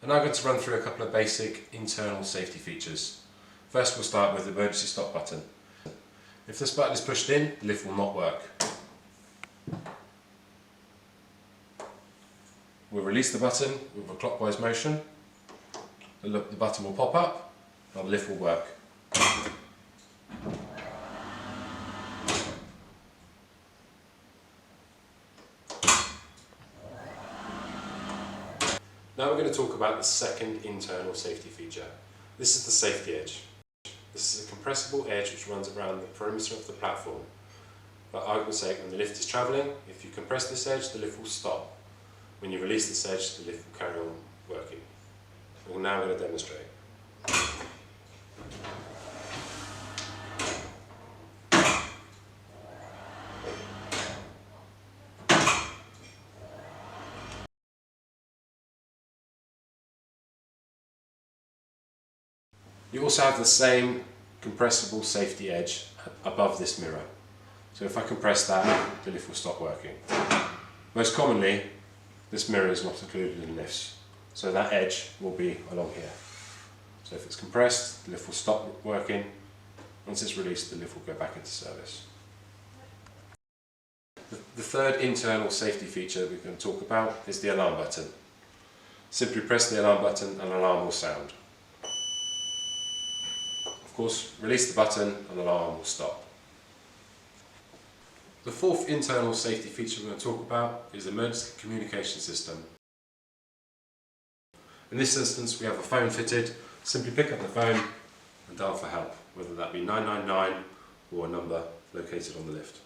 I'm now going to run through a couple of basic internal safety features. First we'll start with the emergency stop button. If this button is pushed in, the lift will not work. We'll release the button with a clockwise motion. The button will pop up and the lift will work. Now we're going to talk about the second internal safety feature. This is the safety edge. This is a compressible edge which runs around the perimeter of the platform. For argument's sake, when the lift is travelling, if you compress this edge, the lift will stop. When you release this edge, the lift will carry on working. We're now going to demonstrate. You also have the same compressible safety edge above this mirror. So if I compress that, the lift will stop working. Most commonly, this mirror is not included in lifts, so that edge will be along here. So if it's compressed, the lift will stop working. Once it's released, the lift will go back into service. The third internal safety feature we're going to talk about is the alarm button. Simply press the alarm button and an alarm will sound. Of course, release the button and the alarm will stop. The fourth internal safety feature we're going to talk about is the emergency communication system. In this instance, we have a phone fitted. Simply pick up the phone and dial for help, whether that be 999 or a number located on the lift.